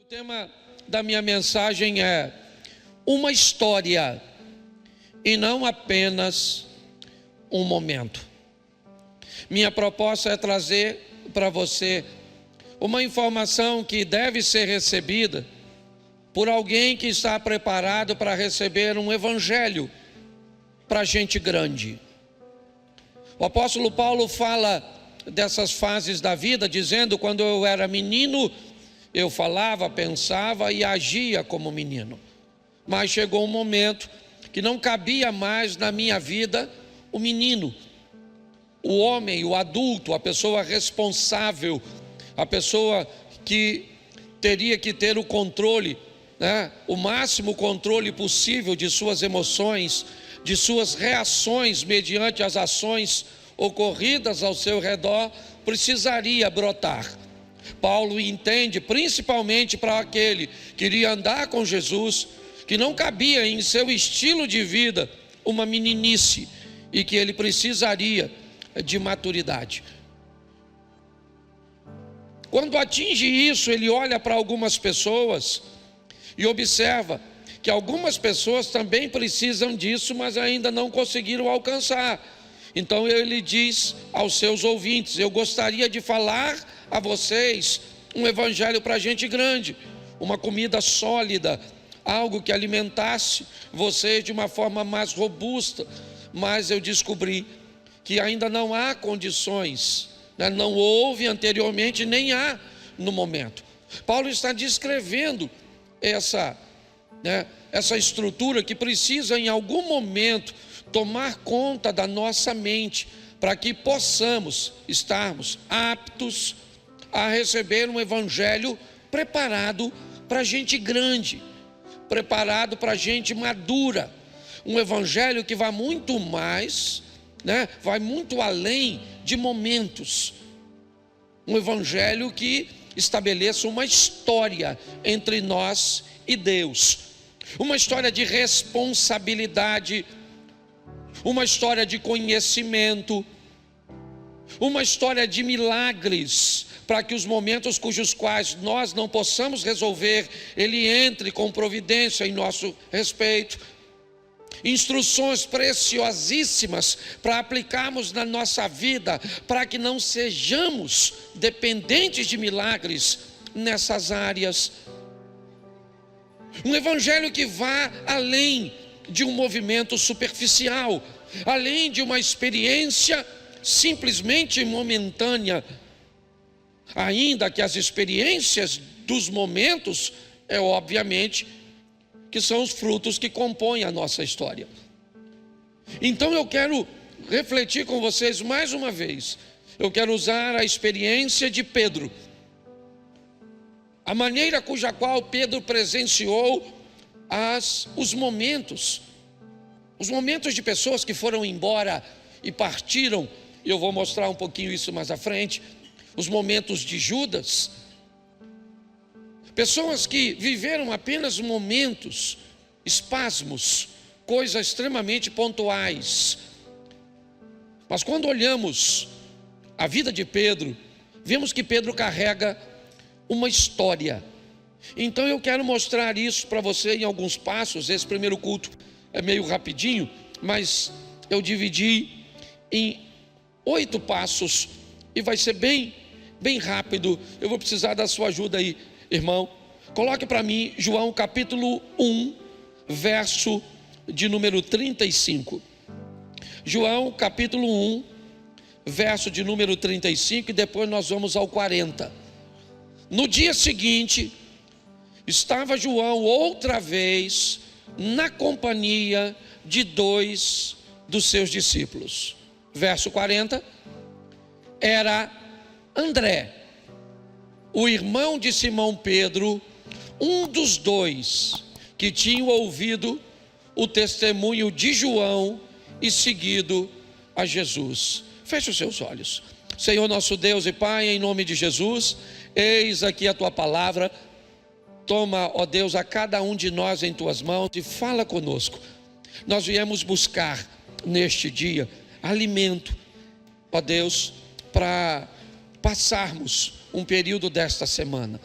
O tema da minha mensagem é uma história e não apenas um momento. Minha proposta é trazer para você uma informação que deve ser recebida por alguém que está preparado para receber um evangelho para gente grande. O apóstolo Paulo fala dessas fases da vida, dizendo: quando eu era menino, eu falava, pensava e agia como menino. Mas chegou um momento que não cabia mais na minha vida o menino, o homem, o adulto, a pessoa responsável, a pessoa que teria que ter o controle, o máximo controle possível de suas emoções, de suas reações mediante as ações ocorridas ao seu redor, precisaria brotar. Paulo entende, principalmente para aquele que queria andar com Jesus, que não cabia em seu estilo de vida uma meninice e que ele precisaria de maturidade. Quando atinge isso, ele olha para algumas pessoas e observa que algumas pessoas também precisam disso, mas ainda não conseguiram alcançar. Então ele diz aos seus ouvintes: eu gostaria de falar a vocês um evangelho para gente grande, uma comida sólida, algo que alimentasse vocês de uma forma mais robusta. Mas eu descobri que ainda não há condições, não houve anteriormente, nem há no momento. Paulo está descrevendo essa estrutura que precisa em algum momento tomar conta da nossa mente, para que possamos estarmos aptos a receber um evangelho preparado para gente grande, preparado para gente madura, um evangelho que vai muito mais, vai muito além de momentos, um evangelho que estabeleça uma história entre nós e Deus, uma história de responsabilidade, uma história de conhecimento, uma história de milagres, para que os momentos cujos quais nós não possamos resolver, Ele entre com providência em nosso respeito. Instruções preciosíssimas para aplicarmos na nossa vida, para que não sejamos dependentes de milagres nessas áreas. Um evangelho que vá além de um movimento superficial, além de uma experiência simplesmente momentânea, ainda que as experiências dos momentos, obviamente, que são os frutos que compõem a nossa história. Então eu quero refletir com vocês mais uma vez. Eu quero usar a experiência de Pedro, a maneira cuja qual Pedro presenciou os momentos de pessoas que foram embora e partiram. Eu vou mostrar um pouquinho isso mais à frente. Os momentos de Judas, pessoas que viveram apenas momentos, espasmos, coisas extremamente pontuais. Mas quando olhamos a vida de Pedro, vemos que Pedro carrega uma história. Então eu quero mostrar isso para você em alguns passos. Esse primeiro culto é meio rapidinho, mas eu dividi em 8 passos e vai ser bem rápido. Eu vou precisar da sua ajuda aí, irmão. Coloque para mim João capítulo 1, verso de número 35. João capítulo 1, verso de número 35, e depois nós vamos ao 40. No dia seguinte, estava João outra vez na companhia de 2 dos seus discípulos. Verso 40, era André, o irmão de Simão Pedro, um dos 2 que tinham ouvido o testemunho de João e seguido a Jesus. Feche os seus olhos. Senhor nosso Deus e Pai, em nome de Jesus, eis aqui a Tua palavra. Toma, ó Deus, a cada um de nós em Tuas mãos e fala conosco. Nós viemos buscar neste dia alimento, ó Deus, para passarmos um período desta semana.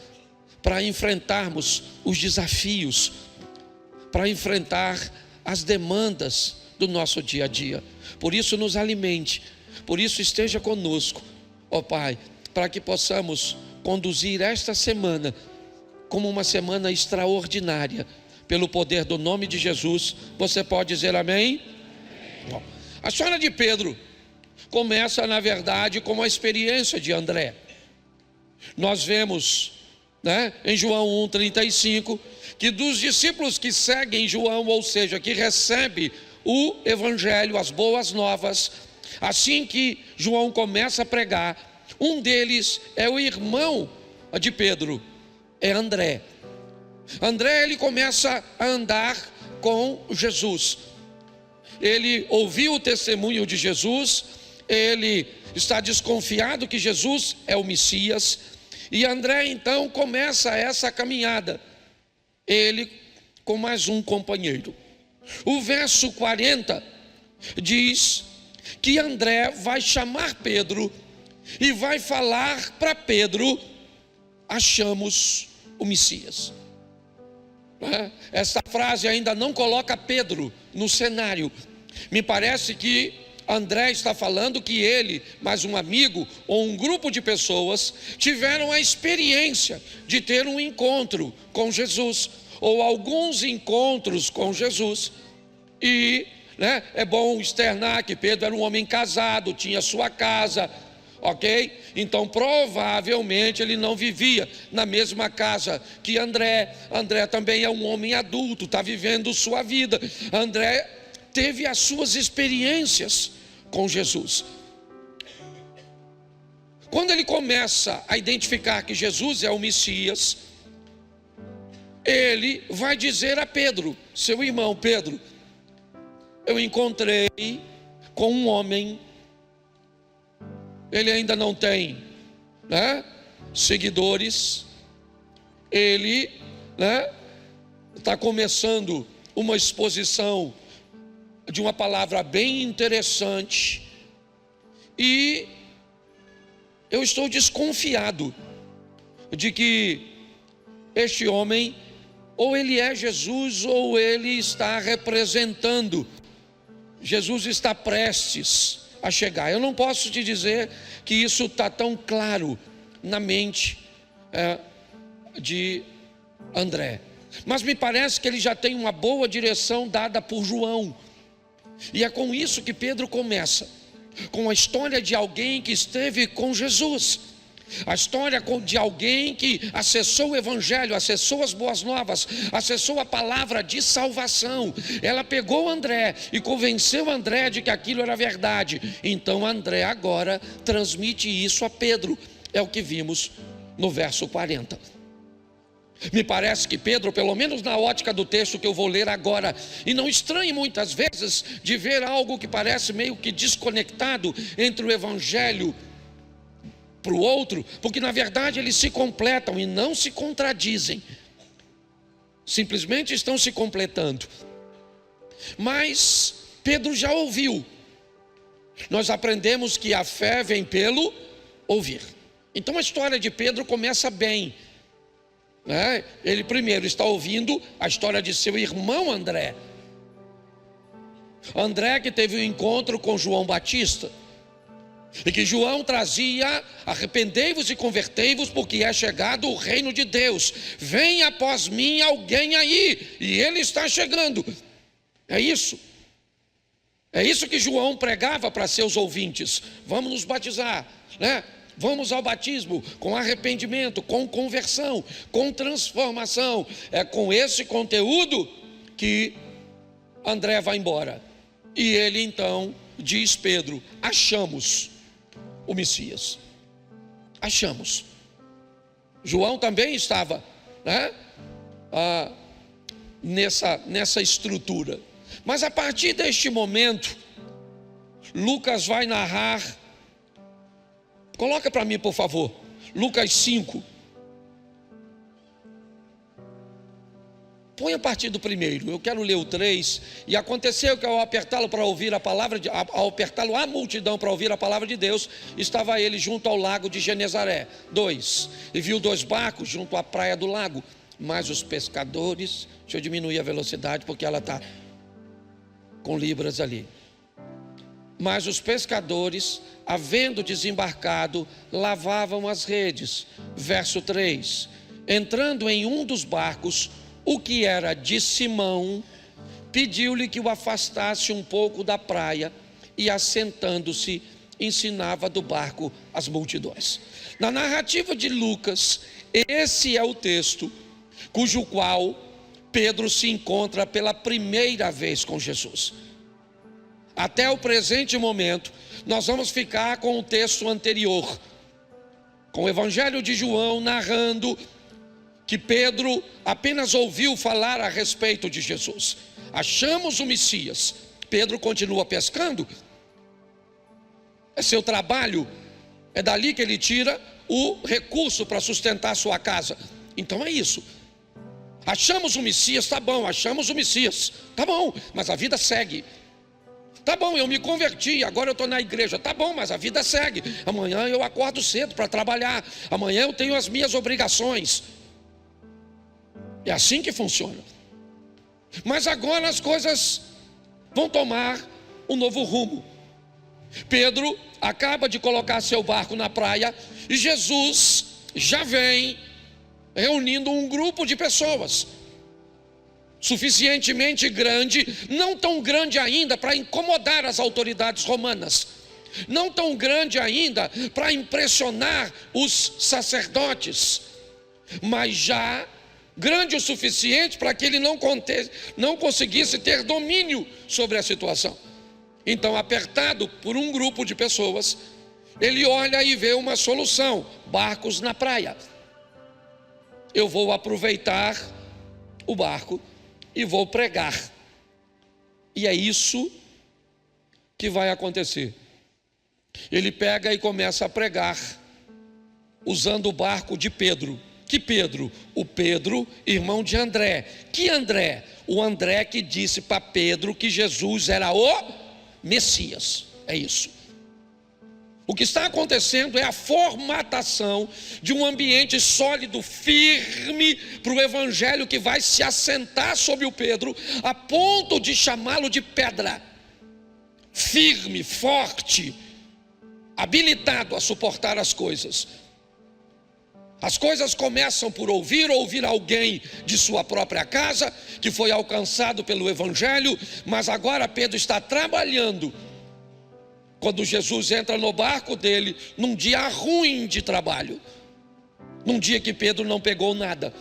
para enfrentarmos os desafios, para enfrentar as demandas do nosso dia a dia. Por isso nos alimente, por isso esteja conosco, ó Pai, para que possamos conduzir esta semana como uma semana extraordinária, pelo poder do nome de Jesus. Você pode dizer amém? Bom, a história de Pedro começa, na verdade, com a experiência de André. Nós vemos, em João 1,35, que dos discípulos que seguem João, ou seja, que recebem o Evangelho, as boas novas, assim que João começa a pregar, um deles é o irmão de Pedro, é André. André, ele começa a andar com Jesus. Ele ouviu o testemunho de Jesus, ele está desconfiado que Jesus é o Messias, e André então começa essa caminhada, ele com mais um companheiro. O verso 40 diz que André vai chamar Pedro e vai falar para Pedro: achamos o Messias. Essa frase ainda não coloca Pedro no cenário. Me parece que André está falando que ele, mais um amigo ou um grupo de pessoas tiveram a experiência de ter um encontro com Jesus, ou alguns encontros com Jesus. E é bom externar que Pedro era um homem casado, tinha sua casa, ok? Então provavelmente ele não vivia na mesma casa que André. André também é um homem adulto, está vivendo sua vida. André teve as suas experiências com Jesus. Quando ele começa a identificar que Jesus é o Messias, ele vai dizer a Pedro, seu irmão: Pedro, eu encontrei com um homem, ele ainda não tem seguidores, ele está começando uma exposição de uma palavra bem interessante, e eu estou desconfiado de que este homem, ou ele é Jesus, ou ele está representando. Jesus está prestes a chegar. Eu não posso te dizer que isso está tão claro na mente de André, mas me parece que ele já tem uma boa direção dada por João. E é com isso que Pedro começa, com a história de alguém que esteve com Jesus, a história de alguém que acessou o Evangelho, acessou as boas novas, acessou a palavra de salvação. Ela pegou André e convenceu André de que aquilo era verdade. Então André agora transmite isso a Pedro. É o que vimos no verso 40. Me parece que Pedro, pelo menos na ótica do texto que eu vou ler agora, e não estranhe muitas vezes de ver algo que parece meio que desconectado entre o Evangelho para o outro, porque na verdade eles se completam e não se contradizem, simplesmente estão se completando. Mas Pedro já ouviu. Nós aprendemos que a fé vem pelo ouvir. Então a história de Pedro começa bem. Ele primeiro está ouvindo a história de seu irmão André. André que teve um encontro com João Batista, e que João trazia: arrependei-vos e convertei-vos, porque é chegado o reino de Deus. Vem após mim alguém aí, e ele está chegando. É isso que João pregava para seus ouvintes: vamos nos batizar, vamos ao batismo com arrependimento, com conversão, com transformação. É com esse conteúdo que André vai embora. E ele então diz: Pedro, achamos o Messias. Achamos. João também estava nessa estrutura. Mas a partir deste momento, Lucas vai narrar. Coloca para mim, por favor, Lucas 5. põe a partir do primeiro. Eu quero ler o 3. E aconteceu que ao apertá-lo para ouvir a palavra, ao apertá-lo a multidão para ouvir a palavra de Deus, estava ele junto ao lago de Genezaré. 2. E viu 2 barcos junto à praia do lago. Mas os pescadores, deixa eu diminuir a velocidade porque ela está com libras ali. Mas os pescadores, havendo desembarcado, lavavam as redes. Verso 3. Entrando em um dos barcos, o que era de Simão, pediu-lhe que o afastasse um pouco da praia e, assentando-se, ensinava do barco as multidões. Na narrativa de Lucas, esse é o texto cujo qual Pedro se encontra pela primeira vez com Jesus. Até o presente momento, nós vamos ficar com o texto anterior, com o Evangelho de João narrando que Pedro apenas ouviu falar a respeito de Jesus. Achamos o Messias. Pedro continua pescando. É seu trabalho. É dali que ele tira o recurso para sustentar sua casa. Então é isso. Achamos o Messias, tá bom, achamos o Messias, tá bom, mas a vida segue. Tá bom, eu me converti, agora eu estou na igreja, tá bom, mas a vida segue. Amanhã eu acordo cedo para trabalhar, amanhã eu tenho as minhas obrigações. É assim que funciona. Mas agora as coisas vão tomar um novo rumo. Pedro acaba de colocar seu barco na praia e Jesus já vem reunindo um grupo de pessoas suficientemente grande, não tão grande ainda para incomodar as autoridades romanas, não tão grande ainda para impressionar os sacerdotes, mas já grande o suficiente para que ele não conseguisse ter domínio sobre a situação. Então, apertado por um grupo de pessoas, ele olha e vê uma solução: barcos na praia. Eu vou aproveitar o barco e vou pregar. E é isso que vai acontecer. Ele pega e começa a pregar, usando o barco de Pedro. Que Pedro? O Pedro, irmão de André. Que André? O André que disse para Pedro que Jesus era o Messias. É isso. O que está acontecendo é a formatação de um ambiente sólido, firme, para o evangelho que vai se assentar sobre o Pedro, a ponto de chamá-lo de pedra. Firme, forte, habilitado a suportar as coisas. As coisas começam por ouvir alguém de sua própria casa, que foi alcançado pelo evangelho, mas agora Pedro está trabalhando. Quando Jesus entra no barco dele, num dia ruim de trabalho, num dia que Pedro não pegou nada,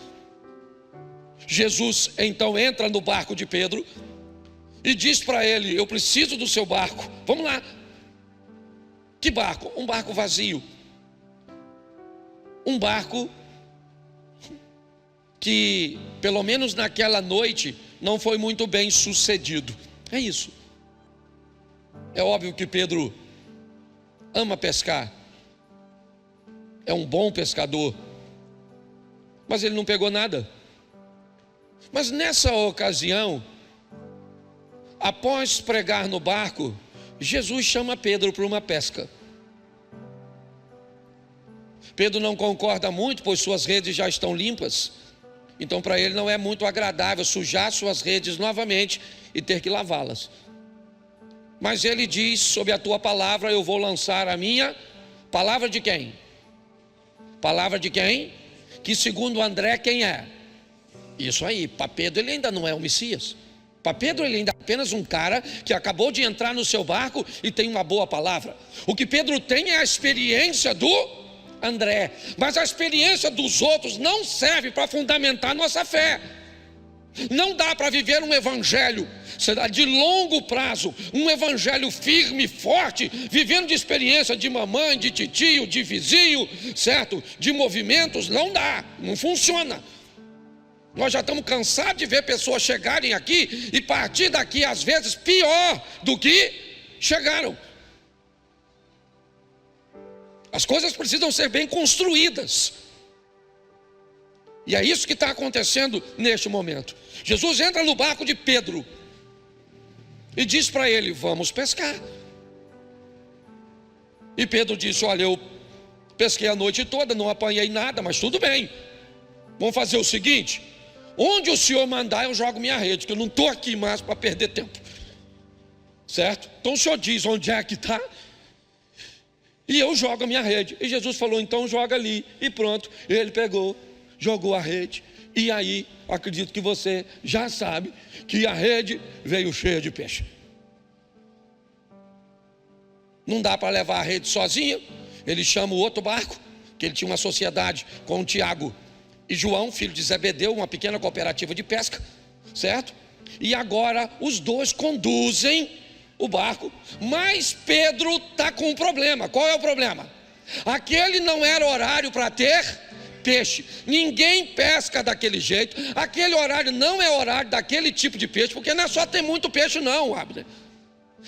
Jesus então entra no barco de Pedro e diz para ele: eu preciso do seu barco, vamos lá. Que barco? Um barco vazio. Um barco que, pelo menos naquela noite, não foi muito bem sucedido. É isso. É óbvio que Pedro ama pescar, é um bom pescador, mas ele não pegou nada. Mas nessa ocasião, após pregar no barco, Jesus chama Pedro para uma pesca. Pedro não concorda muito, pois suas redes já estão limpas. Então para ele não é muito agradável sujar suas redes novamente e ter que lavá-las. Mas ele diz: sob a tua palavra eu vou lançar a minha palavra. De quem? Palavra de quem? Que segundo André, quem é? Isso aí. Para Pedro ele ainda não é o Messias. Para Pedro ele ainda é apenas um cara que acabou de entrar no seu barco e tem uma boa palavra. O que Pedro tem é a experiência do André, mas a experiência dos outros não serve para fundamentar nossa fé. Não dá para viver um evangelho de longo prazo, um evangelho firme, forte, vivendo de experiência de mamãe, de titio, de vizinho, certo? De movimentos. Não dá, não funciona. Nós já estamos cansados de ver pessoas chegarem aqui e partir daqui às vezes pior do que chegaram. As coisas precisam ser bem construídas. E é isso que está acontecendo neste momento. Jesus entra no barco de Pedro e diz para ele: vamos pescar. E Pedro disse: olha, eu pesquei a noite toda, não apanhei nada, mas tudo bem. Vamos fazer o seguinte: onde o senhor mandar, eu jogo minha rede, que eu não estou aqui mais para perder tempo. Certo? Então o senhor diz onde é que está, e eu jogo a minha rede. E Jesus falou: então joga ali. E pronto, ele pegou, jogou a rede. E aí, acredito que você já sabe que a rede veio cheia de peixe. Não dá para levar a rede sozinho. Ele chama o outro barco, que ele tinha uma sociedade com o Tiago e João, filho de Zebedeu, uma pequena cooperativa de pesca, certo? E agora os dois conduzem o barco, mas Pedro está com um problema. Qual é o problema? Aquele não era horário para ter peixe. Ninguém pesca daquele jeito. Aquele horário não é horário daquele tipo de peixe, porque não é só ter muito peixe não, Abner.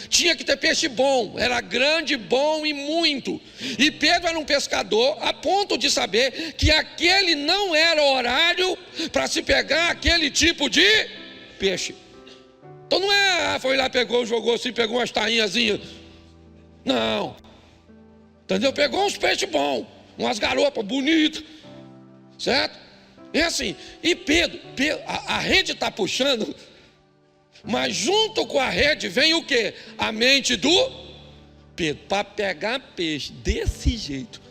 Tinha que ter peixe bom, era grande, bom e muito. E Pedro era um pescador a ponto de saber que aquele não era horário para se pegar aquele tipo de peixe. Então não é, foi lá, pegou, jogou assim, pegou umas tainhazinhas. Não. Entendeu? Pegou uns peixes bons, umas garopas bonitas. Certo? É assim. E Pedro a rede está puxando, mas junto com a rede vem o quê? A mente do Pedro. Para pegar peixe desse jeito,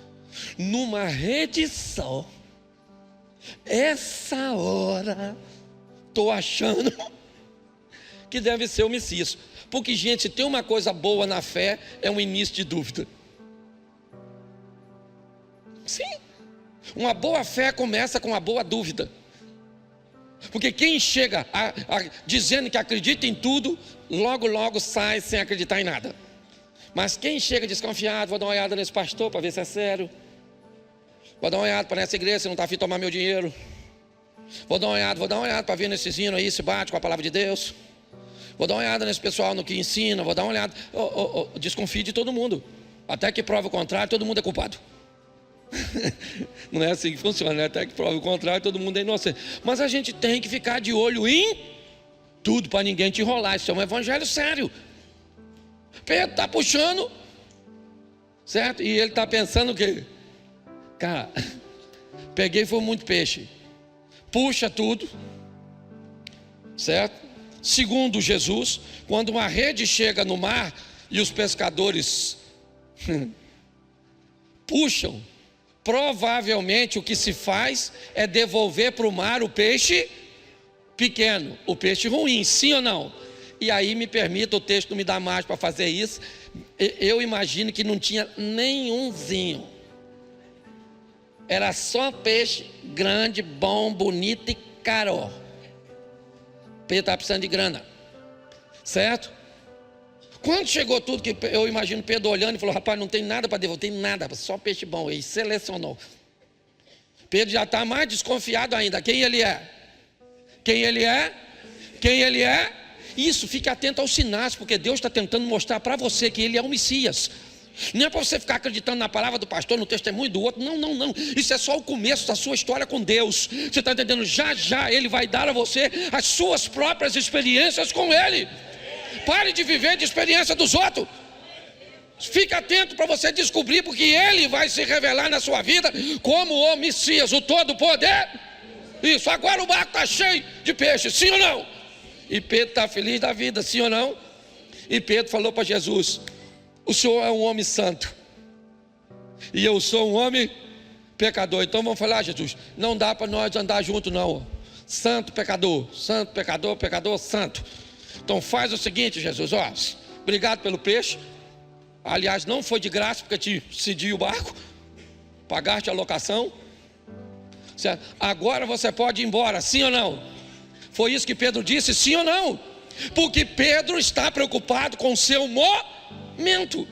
numa rede só, essa hora, estou achando que deve ser o Messias. Porque, gente, se tem uma coisa boa na fé, é um início de dúvida. Sim. Uma boa fé começa com uma boa dúvida. Porque quem chega dizendo que acredita em tudo, logo, logo sai sem acreditar em nada. Mas quem chega desconfiado: vou dar uma olhada nesse pastor para ver se é sério. Vou dar uma olhada para nessa igreja se não está afim de tomar meu dinheiro. Vou dar uma olhada para ver nesse sino aí se bate com a palavra de Deus. Vou dar uma olhada nesse pessoal no que ensina. Vou dar uma olhada. Desconfie de todo mundo. Até que prova o contrário, todo mundo é culpado. Não é assim que funciona, né? Até que prova o contrário, todo mundo é inocente. Mas a gente tem que ficar de olho em tudo para ninguém te enrolar. Isso é um evangelho sério. Pedro está puxando, certo? E ele está pensando o quê? Cara, peguei foi muito peixe. Puxa tudo, certo? Segundo Jesus, quando uma rede chega no mar e os pescadores puxam, provavelmente o que se faz é devolver para o mar o peixe pequeno, o peixe ruim, sim ou não? E aí me permita, o texto não me dá mais para fazer isso, eu imagino que não tinha nenhumzinho. Era só peixe grande, bom, bonito e caro. Pedro estava precisando de grana, certo? Quando chegou tudo, que eu imagino Pedro olhando e falou: rapaz, não tem nada para devolver, tem nada, só peixe bom. Ele selecionou. Pedro já está mais desconfiado ainda. Quem ele é? Quem ele é? Quem ele é? Isso, fique atento aos sinais, porque Deus está tentando mostrar para você que ele é o Messias. Não é para você ficar acreditando na palavra do pastor, no testemunho do outro. Não, não, não. Isso é só o começo da sua história com Deus. Você está entendendo? Já, já Ele vai dar a você as suas próprias experiências com Ele. Pare de viver de experiência dos outros. Fique atento para você descobrir, porque Ele vai se revelar na sua vida como o Messias, o todo-poder. Isso, agora o barco está cheio de peixe, sim ou não? E Pedro está feliz da vida, sim ou não? E Pedro falou para Jesus: o Senhor é um homem santo e eu sou um homem pecador. Então vamos falar: Jesus, não dá para nós andar juntos não. Santo, pecador, pecador, santo. Então faz o seguinte, Jesus, ó, obrigado pelo peixe. Aliás, não foi de graça, porque te cedi o barco, pagaste a locação, certo? Agora você pode ir embora, sim ou não? Foi isso que Pedro disse, sim ou não? Porque Pedro está preocupado com o seu momento.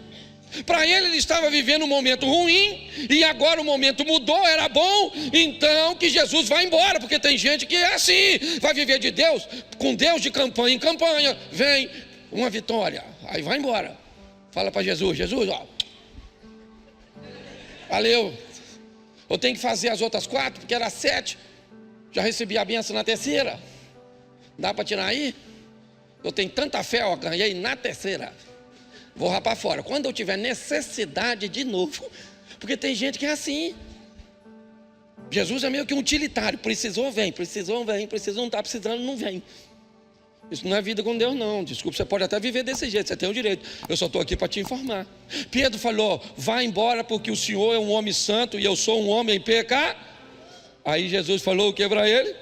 Para ele estava vivendo um momento ruim, e agora o momento mudou, era bom. Então que Jesus vai embora, porque tem gente que é assim, vai viver de Deus, com Deus de campanha em campanha, vem uma vitória, aí vai embora. Fala para Jesus: Jesus, ó, valeu, eu tenho que fazer as outras 4, porque era 7, Já recebi a bênção na terceira. Dá para tirar aí? Eu tenho tanta fé, ó, ganhei na terceira. Vou rapar fora. Quando eu tiver necessidade de novo, porque tem gente que é assim. Jesus é meio que um utilitário. Precisou, vem. Precisou, vem. Precisou, não está precisando, não vem. Isso não é vida com Deus, não. Desculpa, você pode até viver desse jeito, você tem o direito. Eu só estou aqui para te informar. Pedro falou: vá embora, porque o Senhor é um homem santo e eu sou um homem pecador. Aí Jesus falou o que para ele?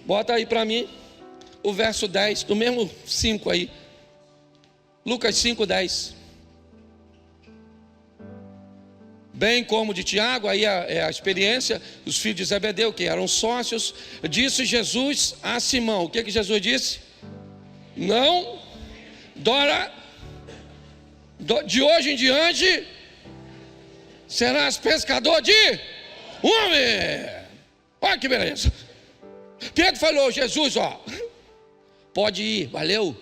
Bota aí para mim o verso 10, do mesmo 5 aí. Lucas 5, 10. Bem como de Tiago, aí é a experiência, os filhos de Zebedeu, que eram sócios. Disse Jesus a Simão: o que Jesus disse? Não, de hoje em diante, serás pescador de homem. Olha que beleza. Pedro falou: Jesus, ó, pode ir, valeu,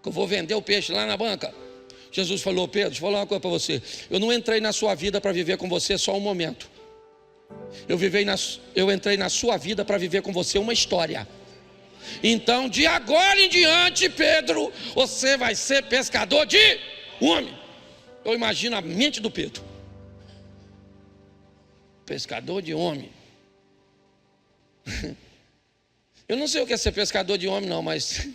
que eu vou vender o peixe lá na banca. Jesus falou: Pedro, deixa eu falar uma coisa para você. Eu não entrei na sua vida para viver com você só um momento. Eu entrei na sua vida para viver com você uma história. Então, de agora em diante, Pedro, você vai ser pescador de homem. Eu imagino a mente do Pedro. Pescador de homem. Eu não sei o que é ser pescador de homem, não, mas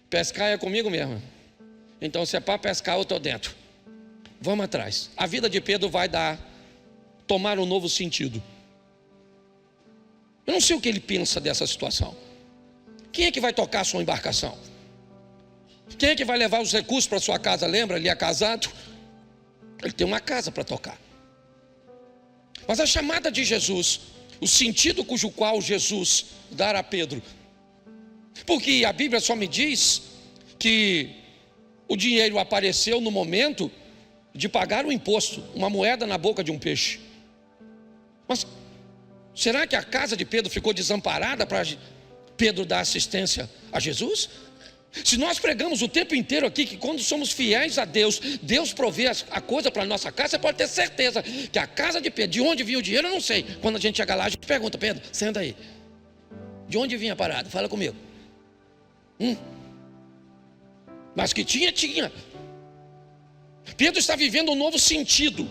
pescar é comigo mesmo. Então, se é para pescar, eu estou dentro. Vamos atrás. A vida de Pedro vai tomar um novo sentido. Eu não sei o que ele pensa dessa situação. Quem é que vai tocar a sua embarcação? Quem é que vai levar os recursos para sua casa? Lembra, ele é casado. Ele tem uma casa para tocar. Mas a chamada de Jesus, o sentido cujo qual Jesus dará a Pedro, porque a Bíblia só me diz que o dinheiro apareceu no momento de pagar o imposto, uma moeda na boca de um peixe. Mas será que a casa de Pedro ficou desamparada para Pedro dar assistência a Jesus? Se nós pregamos o tempo inteiro aqui que quando somos fiéis a Deus, Deus provê a coisa para a nossa casa, você pode ter certeza que a casa de Pedro, de onde vinha o dinheiro, eu não sei. Quando a gente chega lá, a gente pergunta: Pedro, senta aí, de onde vinha a parada? Fala comigo. Mas que tinha. Pedro está vivendo um novo sentido.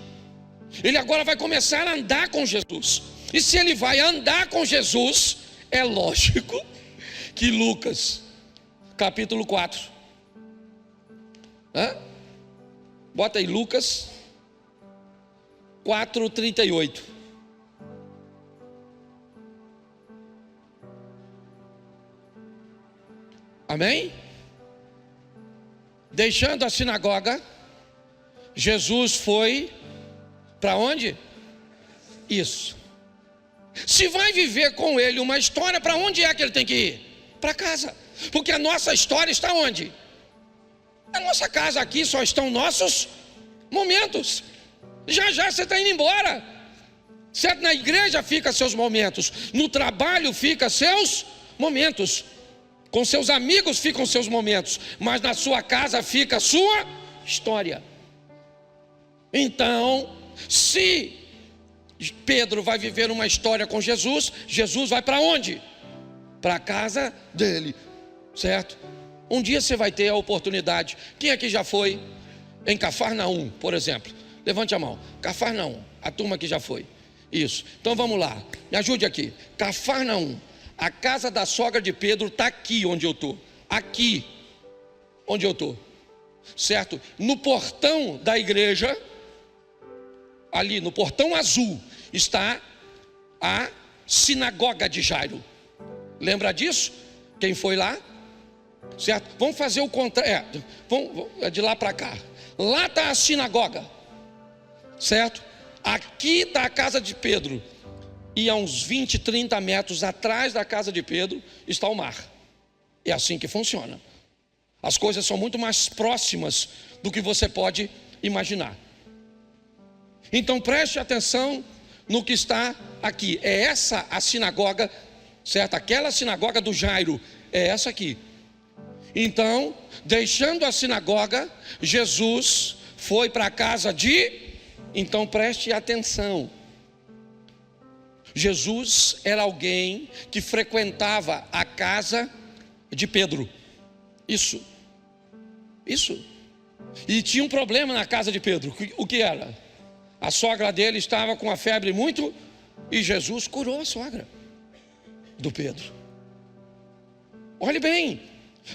Ele agora vai começar a andar com Jesus. E se ele vai andar com Jesus, é lógico que Lucas, capítulo 4. Bota aí Lucas 4:38. Amém? Deixando a sinagoga, Jesus foi para onde? Isso. Se vai viver com ele uma história, para onde é que ele tem que ir? Para casa. Porque a nossa história está onde? A nossa casa aqui só estão nossos momentos. Já você está indo embora. Certo? Na igreja fica seus momentos, no trabalho fica seus momentos, com seus amigos ficam seus momentos, mas na sua casa fica a sua história. Então, se Pedro vai viver uma história com Jesus, Jesus vai para onde? Para a casa dele, certo? Um dia você vai ter a oportunidade. Quem aqui já foi em Cafarnaum, por exemplo? Levante a mão. Cafarnaum, a turma que já foi. Isso. Então vamos lá, me ajude aqui. Cafarnaum, a casa da sogra de Pedro está aqui onde eu estou. Aqui onde eu estou, certo? No portão da igreja, ali no portão azul, está a sinagoga de Jairo. Lembra disso? Quem foi lá? Certo? Vamos fazer o contrário. De lá para cá. Lá está a sinagoga, certo? Aqui está a casa de Pedro. E a uns 20, 30 metros atrás da casa de Pedro está o mar. É assim que funciona. As coisas são muito mais próximas do que você pode imaginar. Então preste atenção no que está aqui. É essa a sinagoga, certo? Aquela sinagoga do Jairo, é essa aqui. Então, deixando a sinagoga, Jesus foi para a casa de... Então preste atenção. Jesus era alguém que frequentava a casa de Pedro. Isso. E tinha um problema na casa de Pedro. O que era? A sogra dele estava com a febre muito, e Jesus curou a sogra do Pedro. Olhe bem,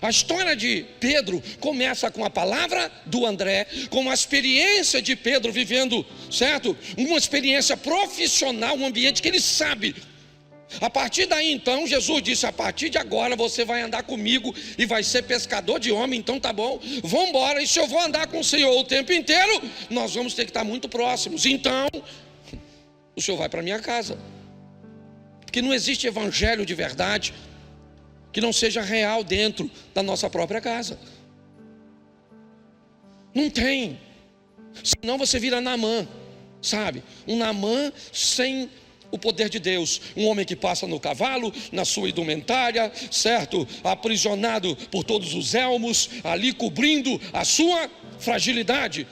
a história de Pedro começa com a palavra do André, com a experiência de Pedro vivendo, certo? Uma experiência profissional, um ambiente que ele sabe. A partir daí então, Jesus disse: a partir de agora você vai andar comigo e vai ser pescador de homem. Então tá bom, vamos embora. E se eu vou andar com o Senhor o tempo inteiro, nós vamos ter que estar muito próximos. Então, o Senhor vai para minha casa. Porque não existe evangelho de verdade que não seja real dentro da nossa própria casa. Não tem. Senão você vira Naamã, sabe? Um Naamã sem o poder de Deus. Um homem que passa no cavalo, na sua indumentária, certo? Aprisionado por todos os elmos, ali cobrindo a sua fragilidade,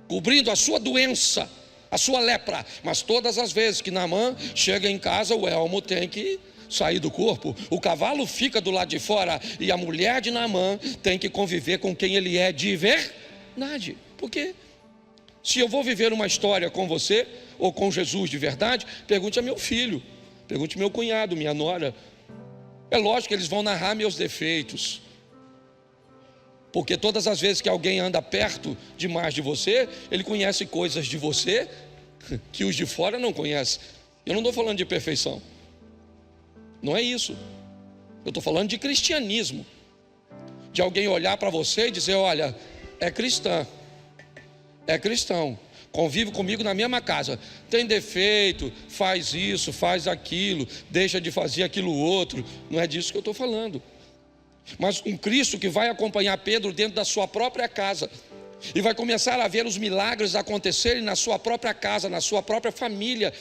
cobrindo a sua doença, a sua lepra. Mas todas as vezes que Naamã chega em casa, o elmo tem que sair do corpo, o cavalo fica do lado de fora, e a mulher de Naamã tem que conviver com quem ele é de verdade. Porque se eu vou viver uma história com você, ou com Jesus de verdade, pergunte a meu filho, pergunte ao meu cunhado, minha nora. É lógico que eles vão narrar meus defeitos, porque todas as vezes que alguém anda perto demais de você, ele conhece coisas de você que os de fora não conhecem. Eu não estou falando de perfeição, não é isso. Eu estou falando de cristianismo, de alguém olhar para você e dizer: olha, é cristã, é cristão, convive comigo na mesma casa, tem defeito, faz isso, faz aquilo, deixa de fazer aquilo outro. Não é disso que eu estou falando. Mas um Cristo que vai acompanhar Pedro dentro da sua própria casa, e vai começar a ver os milagres acontecerem na sua própria casa, na sua própria família.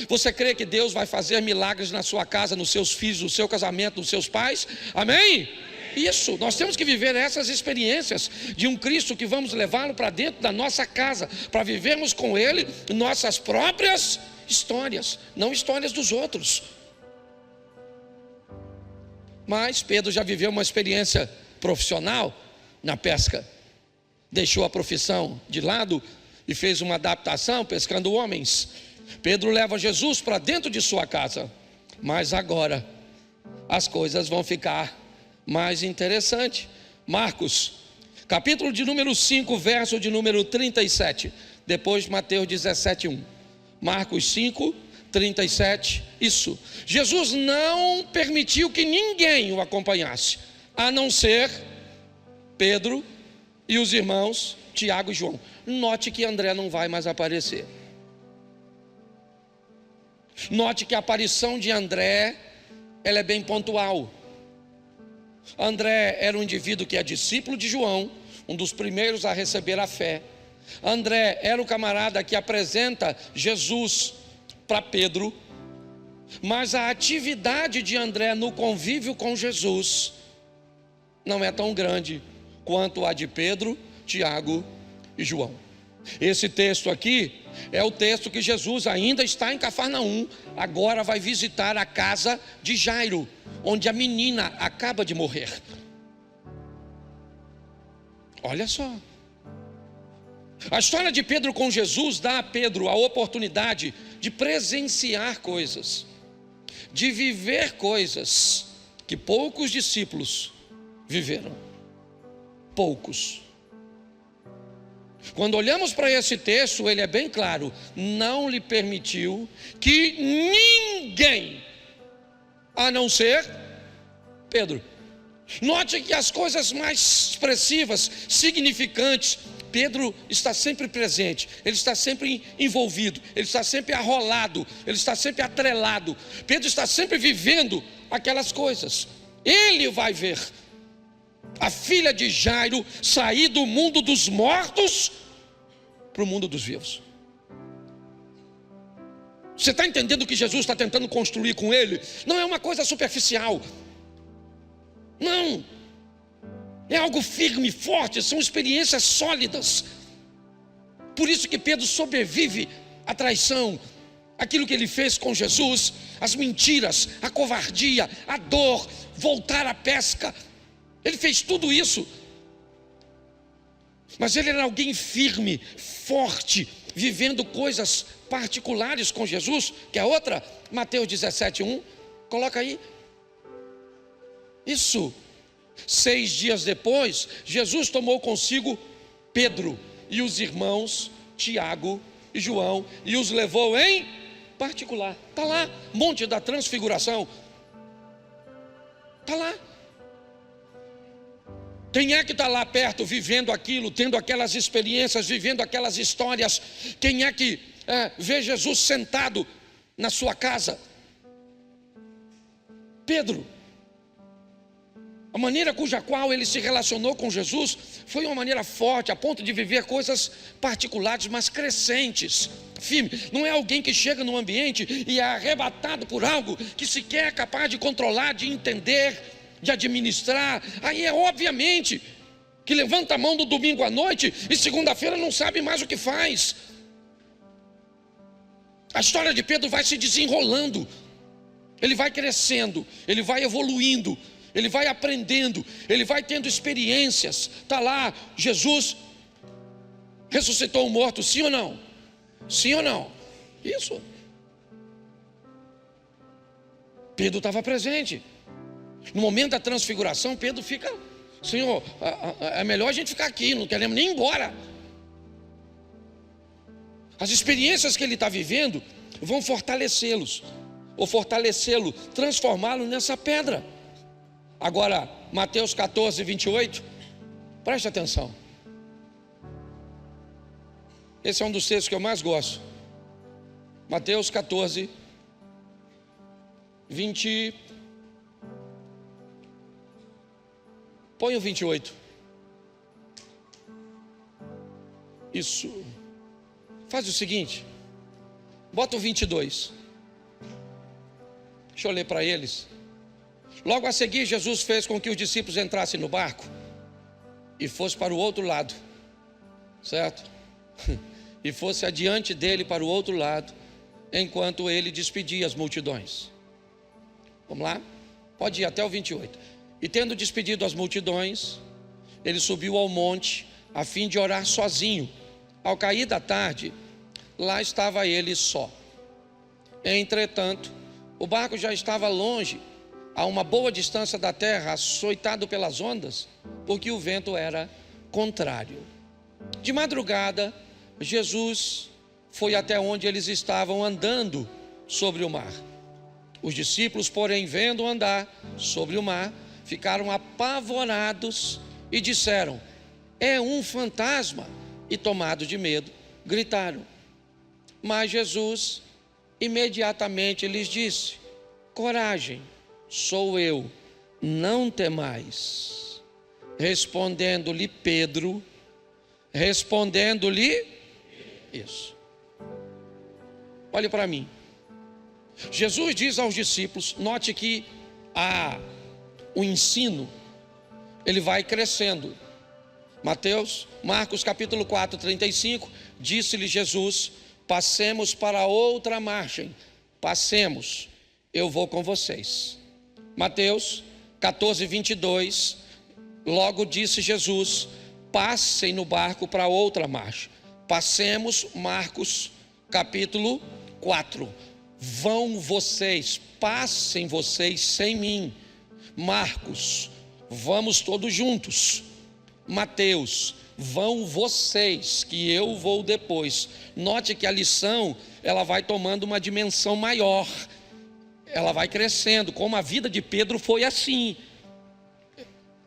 Você crê que Deus vai fazer milagres na sua casa, nos seus filhos, no seu casamento, nos seus pais? Amém? Isso, nós temos que viver essas experiências de um Cristo que vamos levá-lo para dentro da nossa casa, para vivermos com Ele nossas próprias histórias, não histórias dos outros. Mas Pedro já viveu uma experiência profissional na pesca, deixou a profissão de lado e fez uma adaptação pescando homens. Pedro leva Jesus para dentro de sua casa, mas agora as coisas vão ficar mais interessantes. Marcos, capítulo de número 5, verso de número 37, depois de Mateus 17:1. Marcos 5, 37, isso. Jesus não permitiu que ninguém o acompanhasse, a não ser Pedro e os irmãos Tiago e João. Note que André não vai mais aparecer. Note que a aparição de André, ela é bem pontual. André era um indivíduo que é discípulo de João, um dos primeiros a receber a fé. André era o camarada que apresenta Jesus para Pedro. Mas a atividade de André no convívio com Jesus não é tão grande quanto a de Pedro, Tiago e João. Esse texto aqui é o texto que Jesus ainda está em Cafarnaum, agora vai visitar a casa de Jairo, onde a menina acaba de morrer. Olha só, a história de Pedro com Jesus dá a Pedro a oportunidade de presenciar coisas, de viver coisas que poucos discípulos viveram. Poucos. Quando olhamos para esse texto, ele é bem claro: não lhe permitiu que ninguém, a não ser Pedro. Note que as coisas mais expressivas, significantes, Pedro está sempre presente, ele está sempre envolvido, ele está sempre arrolado, ele está sempre atrelado. Pedro está sempre vivendo aquelas coisas. Ele vai ver a filha de Jairo sair do mundo dos mortos para o mundo dos vivos. Você está entendendo o que Jesus está tentando construir com ele? Não é uma coisa superficial, não, é algo firme, forte, são experiências sólidas. Por isso que Pedro sobrevive à traição, aquilo que ele fez com Jesus, as mentiras, a covardia, a dor, voltar à pesca. Ele fez tudo isso. Mas ele era alguém firme, forte, vivendo coisas particulares com Jesus. Que é outra, Mateus 17:1, coloca aí. Isso. 6 dias depois, Jesus tomou consigo Pedro e os irmãos Tiago e João e os levou em particular. Está lá, Monte da Transfiguração. Está lá. Quem é que está lá perto, vivendo aquilo, tendo aquelas experiências, vivendo aquelas histórias? Quem é que vê Jesus sentado na sua casa? Pedro. A maneira cuja qual ele se relacionou com Jesus foi uma maneira forte, a ponto de viver coisas particulares, mas crescentes, firme. Não é alguém que chega num ambiente e é arrebatado por algo que sequer é capaz de controlar, de entender, de administrar. Aí é obviamente que levanta a mão no domingo à noite e segunda-feira não sabe mais o que faz. A história de Pedro vai se desenrolando, ele vai crescendo, ele vai evoluindo, ele vai aprendendo, ele vai tendo experiências. Está lá, Jesus ressuscitou um morto, sim ou não? Sim ou não? Isso. Pedro estava presente. No momento da transfiguração, Pedro fica: Senhor, é melhor a gente ficar aqui, não queremos nem ir embora. As experiências que ele está vivendo vão fortalecê-los, ou fortalecê-lo, transformá-lo nessa pedra. Agora, Mateus 14:28, preste atenção. Esse é um dos textos que eu mais gosto. Mateus 14:20. Põe o 28. Isso. Faz o seguinte, bota o 22. Deixa eu ler para eles. Logo a seguir, Jesus fez com que os discípulos entrassem no barco e fosse para o outro lado, certo? E fosse adiante dele para o outro lado, enquanto ele despedia as multidões. Vamos lá? Pode ir até o 28. E tendo despedido as multidões, ele subiu ao monte a fim de orar sozinho. Ao cair da tarde, lá estava ele só. Entretanto, o barco já estava longe, a uma boa distância da terra, açoitado pelas ondas, porque o vento era contrário. De madrugada, Jesus foi até onde eles estavam andando sobre o mar. Os discípulos, porém, vendo andar sobre o mar, ficaram apavorados e disseram: é um fantasma. E tomados de medo, gritaram. Mas Jesus imediatamente lhes disse: coragem, sou eu, não temais. Respondendo-lhe Pedro, isso. Olhe para mim. Jesus diz aos discípulos, note que o ensino, ele vai crescendo. Marcos capítulo 4, 35, disse-lhe Jesus: passemos para outra margem, passemos, eu vou com vocês. Mateus 14, 22, logo disse Jesus: passem no barco para outra margem, passemos. Marcos capítulo 4, vão vocês, passem vocês sem mim. Marcos, vamos todos juntos. Mateus, vão vocês, que eu vou depois. Note que a lição, ela vai tomando uma dimensão maior, ela vai crescendo, como a vida de Pedro foi assim.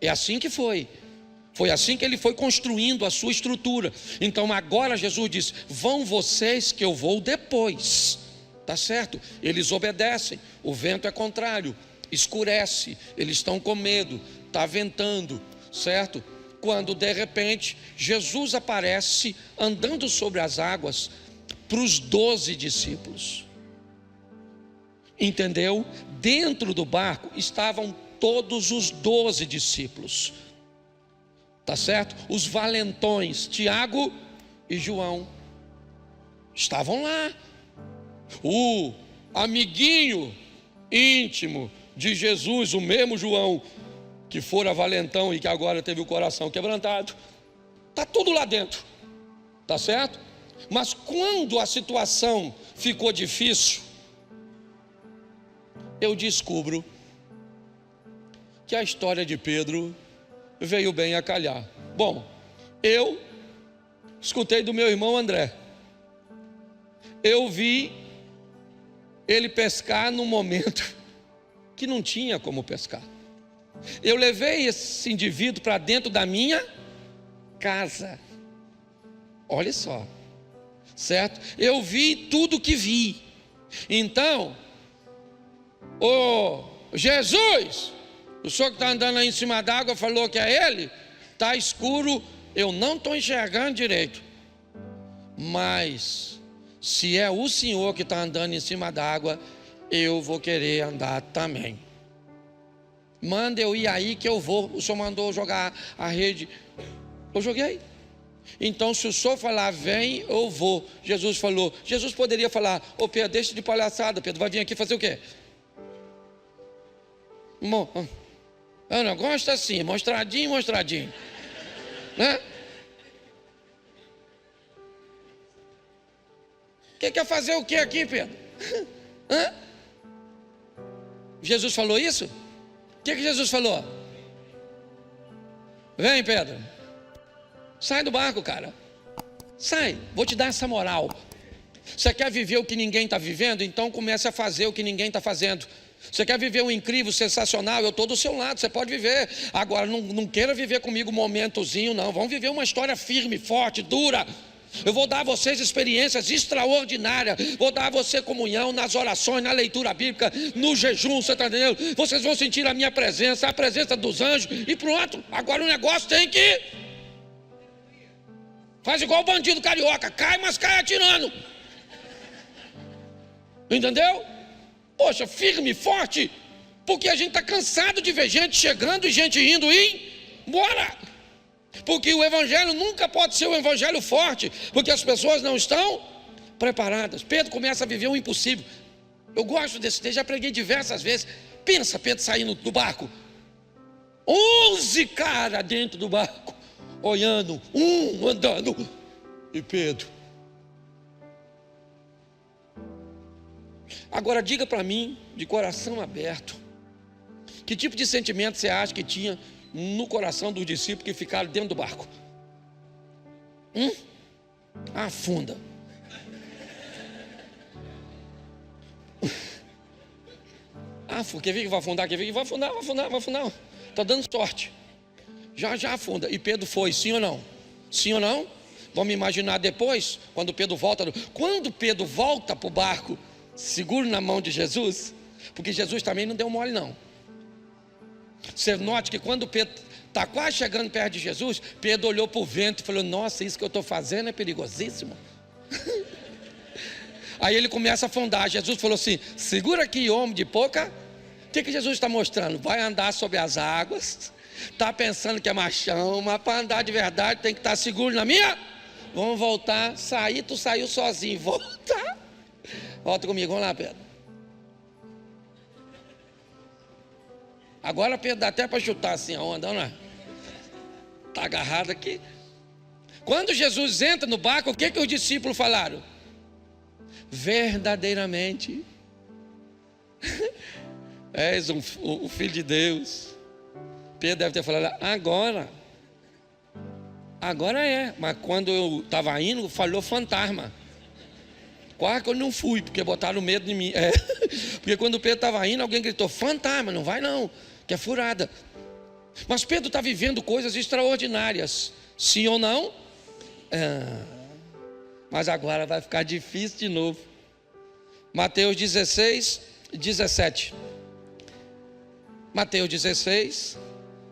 É assim que foi assim que ele foi construindo a sua estrutura. Então agora Jesus diz: vão vocês, que eu vou depois. Tá certo? Eles obedecem, o vento é contrário, escurece, eles estão com medo, está ventando, certo? Quando de repente Jesus aparece andando sobre as águas para os 12 discípulos. Entendeu? Dentro do barco estavam todos os 12 discípulos. Tá certo? Os valentões, Tiago e João, estavam lá. O amiguinho íntimo de Jesus, o mesmo João, que fora valentão e que agora teve o coração quebrantado, está tudo lá dentro, tá certo? Mas quando a situação ficou difícil, eu descubro que a história de Pedro veio bem a calhar. Bom, eu escutei do meu irmão André, eu vi ele pescar num momento que não tinha como pescar. Eu levei esse indivíduo para dentro da minha casa, olha só, certo? Eu vi tudo que vi. Então, ô Jesus, o senhor que está andando aí em cima d'água falou que é ele? Está escuro, eu não estou enxergando direito, mas se é o senhor que está andando em cima d'água, eu vou querer andar também. Manda eu ir aí que eu vou. O senhor mandou jogar a rede, eu joguei. Então se o senhor falar vem, eu vou. Jesus falou, Jesus poderia falar, ô Pedro, deixa de palhaçada, Pedro, vai vir aqui fazer o quê? O negócio assim, mostradinho, né? Quer fazer o que aqui, Pedro? Hã? Jesus falou isso? O que Jesus falou? Vem, Pedro, sai do barco, cara, sai, vou te dar essa moral. Você quer viver o que ninguém está vivendo? Então comece a fazer o que ninguém está fazendo. Você quer viver um incrível, sensacional? Eu estou do seu lado, você pode viver. Agora não queira viver comigo um momentozinho, não. Vamos viver uma história firme, forte, dura. Eu vou dar a vocês experiências extraordinárias. Vou dar a você comunhão nas orações, na leitura bíblica, no jejum, você está entendendo? Vocês vão sentir a minha presença, a presença dos anjos. E pronto, agora o negócio tem que... Faz igual o bandido carioca, cai, mas cai atirando. Entendeu? Poxa, firme, forte. Porque a gente está cansado de ver gente chegando e gente indo e embora. Porque o evangelho nunca pode ser um evangelho forte, porque as pessoas não estão preparadas. Pedro começa a viver o impossível. Eu gosto desse texto, já preguei diversas vezes. Pensa Pedro saindo do barco, 11 caras dentro do barco, olhando, um andando, e Pedro. Agora diga para mim, de coração aberto, que tipo de sentimento você acha que tinha no coração dos discípulos que ficaram dentro do barco? Afunda. Quer ver que vai afundar? Quer ver que vai afundar? Está dando sorte. Já afunda. E Pedro foi, sim ou não? Sim ou não? Vamos imaginar depois, quando Pedro volta para o barco, seguro na mão de Jesus, porque Jesus também não deu mole não. Você note que quando Pedro está quase chegando perto de Jesus, Pedro olhou para o vento e falou, nossa, isso que eu estou fazendo é perigosíssimo. Aí ele começa a afundar. Jesus falou assim, segura aqui, homem de pouca. O que Jesus está mostrando? Vai andar sobre as águas, está pensando que é machão, mas para andar de verdade tem que estar seguro na minha. Vamos voltar, tu saiu sozinho, volta comigo, vamos lá, Pedro. Agora Pedro dá até para chutar assim a onda, não é? Está agarrado aqui. Quando Jesus entra no barco, o que os discípulos falaram? Verdadeiramente és o Filho de Deus. Pedro deve ter falado, agora é. Mas quando eu estava indo, falou fantasma. Quase que eu não fui, porque botaram medo em mim. Porque quando Pedro estava indo, alguém gritou, fantasma, não vai não, que é furada. Mas Pedro está vivendo coisas extraordinárias, sim ou não? Mas agora vai ficar difícil de novo. Mateus 16, 17. Mateus 16,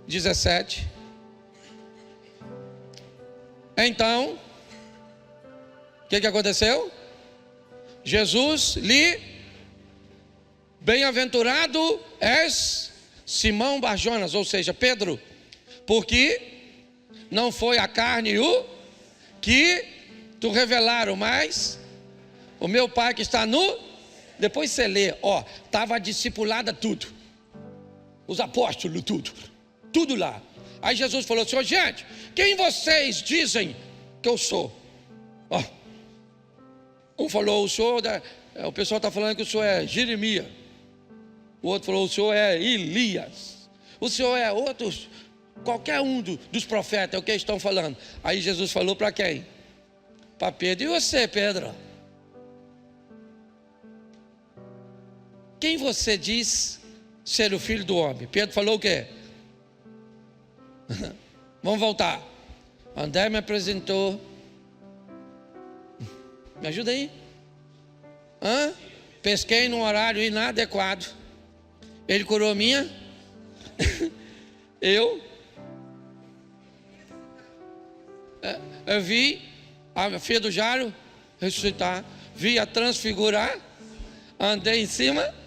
17. Então, o que aconteceu? Jesus lhe, bem-aventurado és Simão Barjonas, ou seja, Pedro, porque não foi a carne e o que tu revelaram, mas O meu Pai que está no... Depois você lê, estava discipulada tudo. Os apóstolos, tudo lá. Aí Jesus falou assim: gente, quem vocês dizem que eu sou? Um falou: o pessoal está falando que o senhor é Jeremias. O outro falou: o senhor é Elias. O senhor é outros, qualquer um dos profetas, é o que eles estão falando. Aí Jesus falou para quem? Para Pedro: e você, Pedro? Quem você diz ser o filho do homem? Pedro falou o quê? Vamos voltar. André me apresentou. Me ajuda aí. Pesquei num horário inadequado. Ele curou minha. Eu vi a filha do Jairo ressuscitar. Vi a transfigurar. Andei em cima.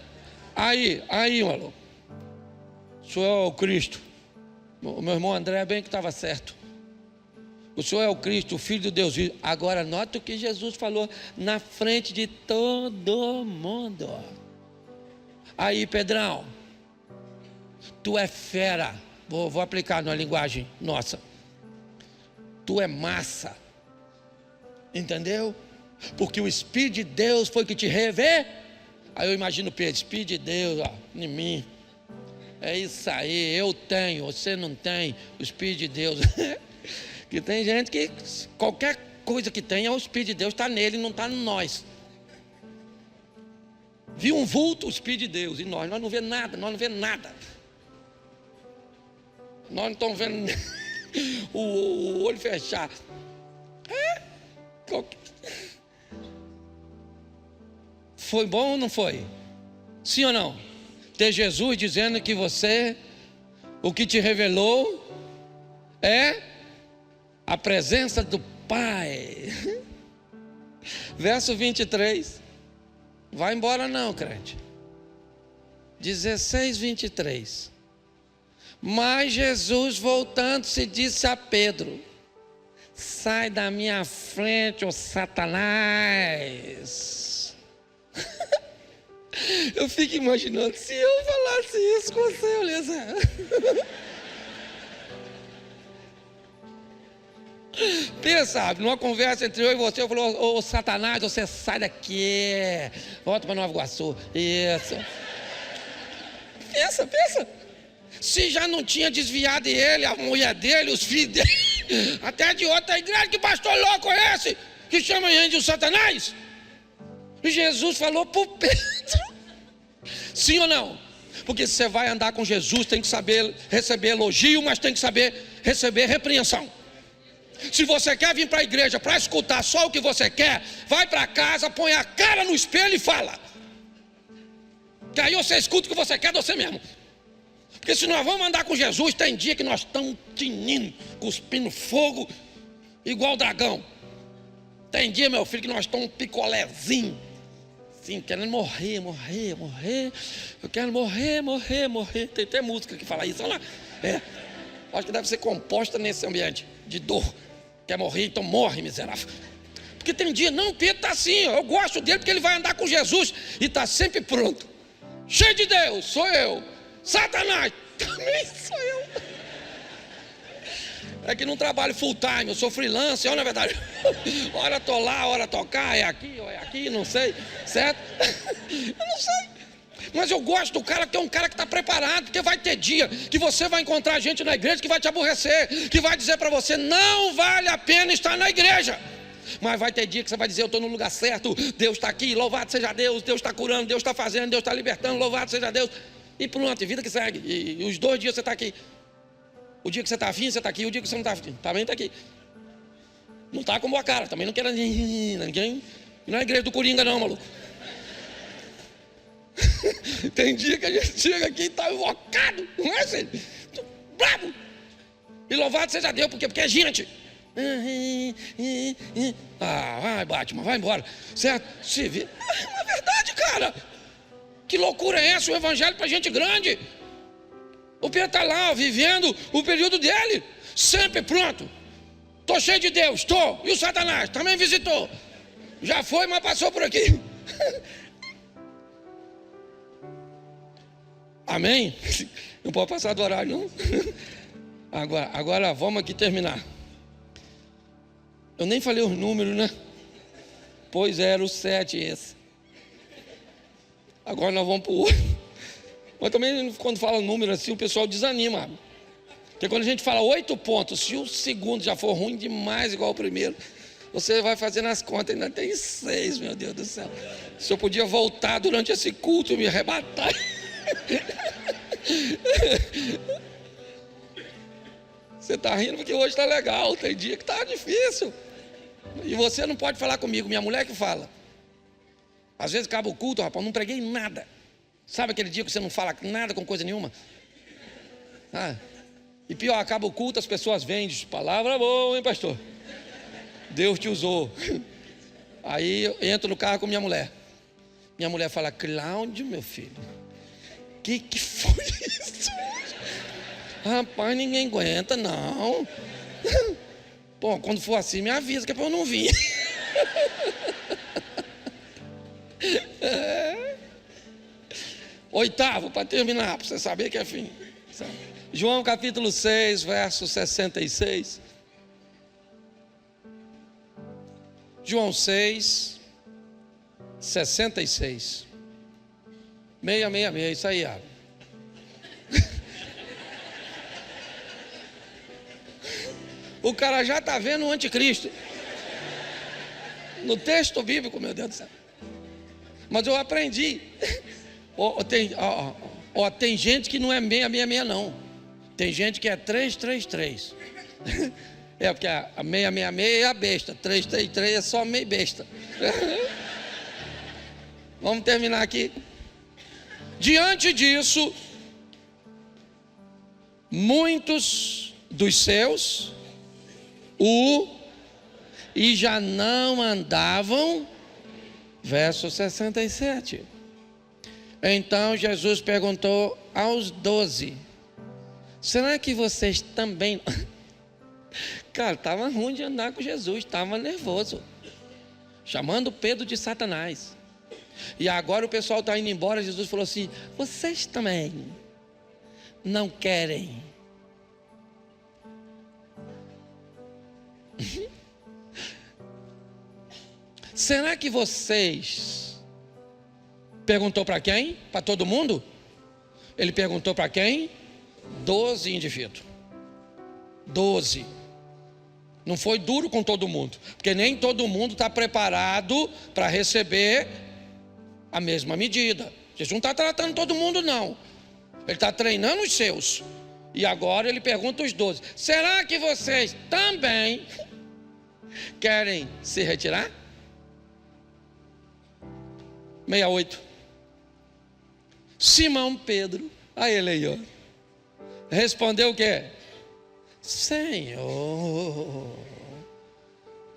Aí, maluco. O senhor é o Cristo. O meu irmão André bem que estava certo. O senhor é o Cristo, o Filho de Deus. Agora nota o que Jesus falou na frente de todo mundo. Aí, Pedrão, tu é fera. Vou aplicar numa linguagem nossa. Tu é massa. Entendeu? Porque o Espírito de Deus foi que te revelou. Aí eu imagino Pedro: Espírito de Deus em mim. É isso aí, eu tenho, você não tem. O Espírito de Deus. Que tem gente que qualquer coisa que tem, o Espírito de Deus está nele, não está em nós. Viu um vulto, o Espírito de Deus, e nós não vemos nada, nós não vemos nada. Nós não estamos vendo o olho fechado. Foi bom ou não foi? Sim ou não? Ter Jesus dizendo que você, o que te revelou é a presença do Pai. Verso 23. Vai embora não, crente. 16, 23. Mas Jesus, voltando-se, disse a Pedro: sai da minha frente, ô Satanás. Eu fico imaginando, se eu falasse isso com você, Elisa. Pensa, numa conversa entre eu e você, eu falo: ô Satanás, você sai daqui, volta para Nova Iguaçu. Isso. Pensa. Se já não tinha desviado ele, a mulher dele, os filhos dele, até de outra igreja, que pastor louco é esse? Que chama ele de Satanás? E Jesus falou para o Pedro. Sim ou não? Porque se você vai andar com Jesus, tem que saber receber elogio, mas tem que saber receber repreensão. Se você quer vir para a igreja para escutar só o que você quer, vai para casa, põe a cara no espelho e fala. Que aí você escuta o que você quer de você mesmo. Porque se nós vamos andar com Jesus, tem dia que nós estamos tinindo, cuspindo fogo, igual o dragão. Tem dia, meu filho, que nós estamos um picolézinho, assim, querendo morrer. Eu quero morrer. Tem até música que fala isso, olha lá. Acho que deve ser composta nesse ambiente de dor. Quer morrer, então morre, miserável. Porque tem dia, não, Pedro está assim, eu gosto dele porque ele vai andar com Jesus e está sempre pronto. Cheio de Deus, sou eu. Satanás, também sou eu. É que não trabalho full time, eu sou freelancer, na verdade. Hora estou lá, hora tocar, é aqui, não sei, certo? Eu não sei. Mas eu gosto do cara que é um cara que está preparado, porque vai ter dia que você vai encontrar gente na igreja que vai te aborrecer, que vai dizer para você: não vale a pena estar na igreja. Mas vai ter dia que você vai dizer: eu estou no lugar certo, Deus está aqui, louvado seja Deus, Deus está curando, Deus está fazendo, Deus está libertando, louvado seja Deus. E pronto, vida que segue. E os 2 dias você está aqui. O dia que você está afim, você está aqui. O dia que você não está afim, também está aqui. Não está com boa cara, também não quero ninguém. Não é a igreja do Coringa não, maluco. Tem dia que a gente chega aqui e está invocado, não é assim? Bravo. E louvado seja Deus, porque é gente. Vai, Batman, vai embora. Certo? Se vê. É verdade, cara. Que loucura é essa? O evangelho para gente grande. O Pedro está lá, vivendo o período dele, sempre pronto. Estou cheio de Deus, estou. E o Satanás também visitou. Já foi, mas passou por aqui. Amém? Não pode passar do horário, não? Agora vamos aqui terminar. Eu nem falei os números, né? Pois era o 7 esse. Agora nós vamos para o 8. Mas também quando fala número assim, o pessoal desanima. Porque quando a gente fala 8 pontos, se o segundo já for ruim demais, igual o primeiro, você vai fazendo as contas, ainda tem 6, meu Deus do céu. Se eu podia voltar durante esse culto e me arrebatar. Você está rindo porque hoje está legal, tem dia que está difícil. E você não pode falar comigo, minha mulher que fala. Às vezes acaba o culto, rapaz, não preguei nada. Sabe aquele dia que você não fala nada com coisa nenhuma? E pior, acaba o culto, as pessoas vêm, diz, palavra boa, hein, pastor? Deus te usou. Aí eu entro no carro com minha mulher. Minha mulher fala, Cláudio, meu filho, que foi isso? Rapaz, ninguém aguenta, não. Pô, quando for assim, me avisa que é para eu não vir. Oitavo, para terminar, para você saber que é fim. João capítulo 6, verso 66. João 6, 66. 666, isso aí, Água. O cara já está vendo o anticristo no texto bíblico, meu Deus do céu. Mas eu aprendi. Tem gente que não é 666 não. Tem gente que é 333. É porque a 666 é a besta, 333 é só meio besta. Vamos terminar aqui. Diante disso, muitos dos seus e já não andavam. Verso 67. Então Jesus perguntou aos 12: será que vocês também... Cara, estava ruim de andar com Jesus, estava nervoso, chamando Pedro de Satanás. E agora o pessoal está indo embora. Jesus falou assim: vocês também não querem? Será que vocês... Perguntou para quem? Para todo mundo? Ele perguntou para quem? 12 indivíduos. 12. Não foi duro com todo mundo, porque nem todo mundo está preparado para receber a mesma medida. Jesus não está tratando todo mundo, não. Ele está treinando os seus. E agora ele pergunta os 12: será que vocês também querem se retirar? 68. Simão Pedro, a ele aí, ó, respondeu o quê? Senhor,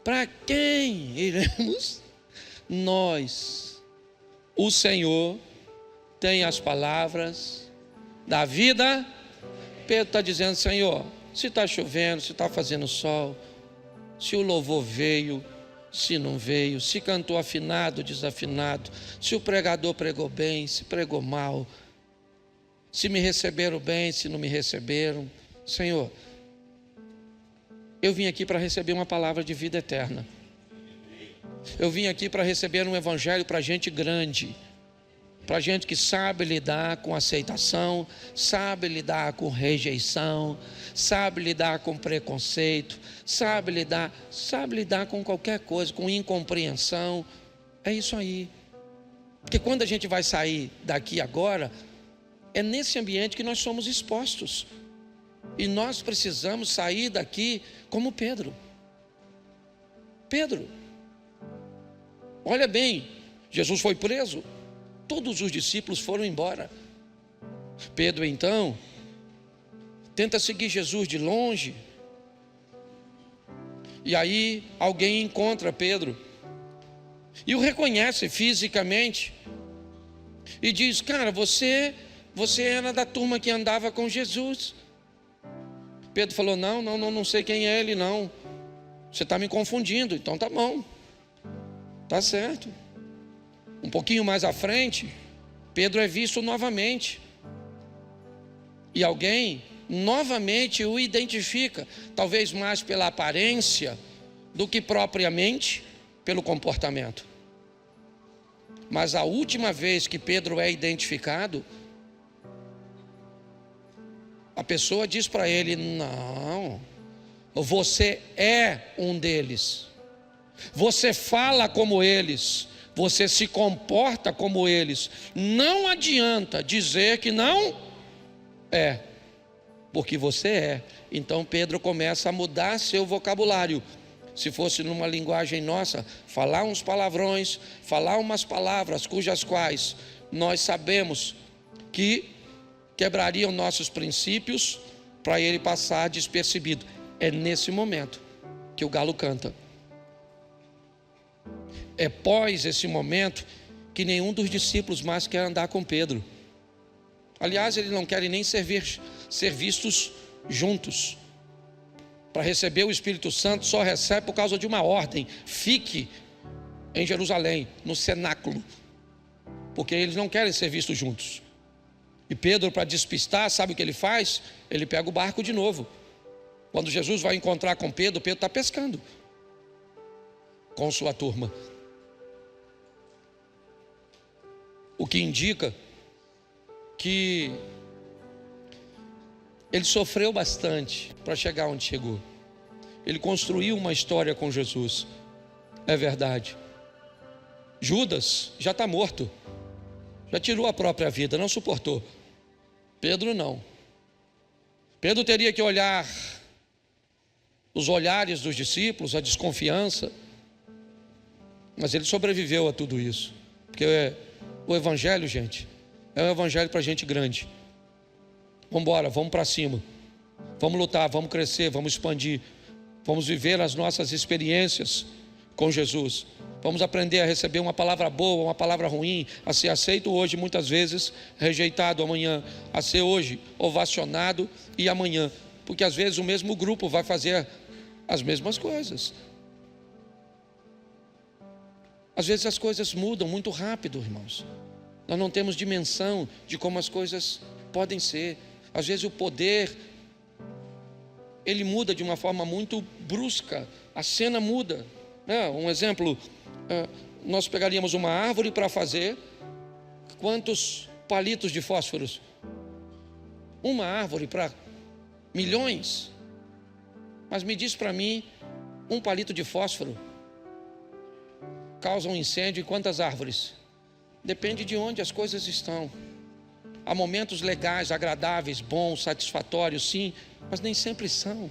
para quem iremos? Nós, o Senhor, tem as palavras da vida. Pedro está dizendo: Senhor, se está chovendo, se está fazendo sol, se o louvor veio, se não veio, se cantou afinado, desafinado, se o pregador pregou bem, se pregou mal, se me receberam bem, se não me receberam. Senhor, eu vim aqui para receber uma palavra de vida eterna. Eu vim aqui para receber um evangelho para gente grande, para gente que sabe lidar com aceitação, sabe lidar com rejeição, sabe lidar com preconceito, sabe lidar com qualquer coisa, com incompreensão. É isso aí. Porque quando a gente vai sair daqui agora, é nesse ambiente que nós somos expostos. E nós precisamos sair daqui como Pedro. Pedro, olha bem, Jesus foi preso, todos os discípulos foram embora. Pedro então tenta seguir Jesus de longe. E aí alguém encontra Pedro e o reconhece fisicamente e diz: cara, você era da turma que andava com Jesus. Pedro falou: não sei quem é ele, não. Você está me confundindo. Então tá bom. Tá certo. Um pouquinho mais à frente, Pedro é visto novamente. E alguém novamente o identifica, talvez mais pela aparência do que propriamente pelo comportamento. Mas a última vez que Pedro é identificado, a pessoa diz para ele: não, você é um deles, você fala como eles, você se comporta como eles. Não adianta dizer que não é, porque você é. Então Pedro começa a mudar seu vocabulário. Se fosse numa linguagem nossa, falar uns palavrões, falar umas palavras cujas quais nós sabemos que quebrariam nossos princípios, para ele passar despercebido. É nesse momento que o galo canta. É pós esse momento que nenhum dos discípulos mais quer andar com Pedro. Aliás, eles não querem nem ser vistos juntos. Para receber o Espírito Santo só recebe por causa de uma ordem: fique em Jerusalém, no cenáculo, porque eles não querem ser vistos juntos. E Pedro, para despistar, sabe o que ele faz? Ele pega o barco de novo. Quando Jesus vai encontrar com Pedro, Pedro está pescando com sua turma, o que indica que ele sofreu bastante para chegar onde chegou. Ele construiu uma história com Jesus, é verdade. Judas já está morto, já tirou a própria vida, não suportou. Pedro não. Pedro teria que olhar os olhares dos discípulos, a desconfiança, mas ele sobreviveu a tudo isso, porque o evangelho, gente, é um evangelho para gente grande. Vamos embora, vamos para cima, vamos lutar, vamos crescer, vamos expandir, vamos viver as nossas experiências com Jesus. Vamos aprender a receber uma palavra boa, uma palavra ruim, a ser aceito hoje, muitas vezes rejeitado amanhã, a ser hoje ovacionado e amanhã, porque às vezes o mesmo grupo vai fazer as mesmas coisas. Às vezes as coisas mudam muito rápido, irmãos. Nós não temos dimensão de como as coisas podem ser. Às vezes o poder, ele muda de uma forma muito brusca, a cena muda. Um exemplo, nós pegaríamos uma árvore para fazer quantos palitos de fósforos? Uma árvore para milhões. Mas me diz para mim, um palito de fósforo causa um incêndio em quantas árvores? Depende de onde as coisas estão. Há momentos legais, agradáveis, bons, satisfatórios, sim, mas nem sempre são.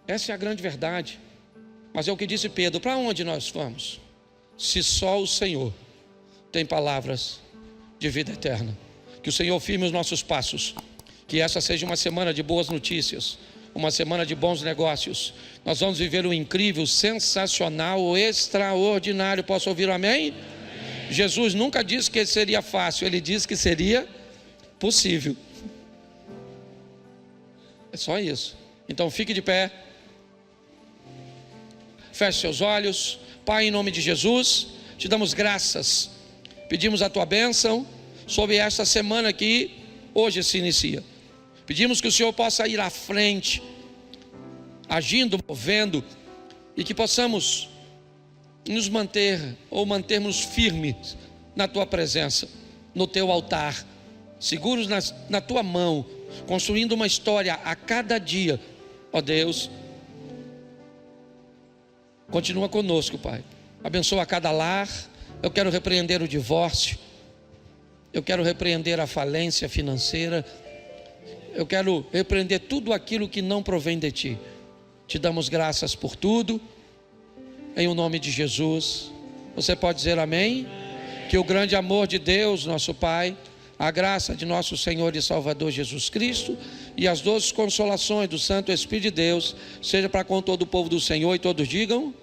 Essa é a grande verdade. Mas é o que disse Pedro: para onde nós vamos? Se só o Senhor tem palavras de vida eterna. Que o Senhor firme os nossos passos. Que essa seja uma semana de boas notícias, uma semana de bons negócios. Nós vamos viver um incrível, sensacional, extraordinário. Posso ouvir um amém? Jesus nunca disse que seria fácil, ele disse que seria possível. É só isso. Então fique de pé, feche seus olhos. Pai, em nome de Jesus, te damos graças, pedimos a tua bênção sobre esta semana que hoje se inicia. Pedimos que o Senhor possa ir à frente, agindo, movendo, e que possamos nos mantermos firmes na tua presença, no teu altar, seguros na tua mão, construindo uma história a cada dia. Ó Deus, continua conosco, Pai. Abençoa cada lar. Eu quero repreender o divórcio, eu quero repreender a falência financeira, eu quero repreender tudo aquilo que não provém de ti. Te damos graças por tudo, em o nome de Jesus. Você pode dizer amém? Que o grande amor de Deus, nosso Pai, a graça de nosso Senhor e Salvador Jesus Cristo e as doces consolações do Santo Espírito de Deus seja para com todo o povo do Senhor, e todos digam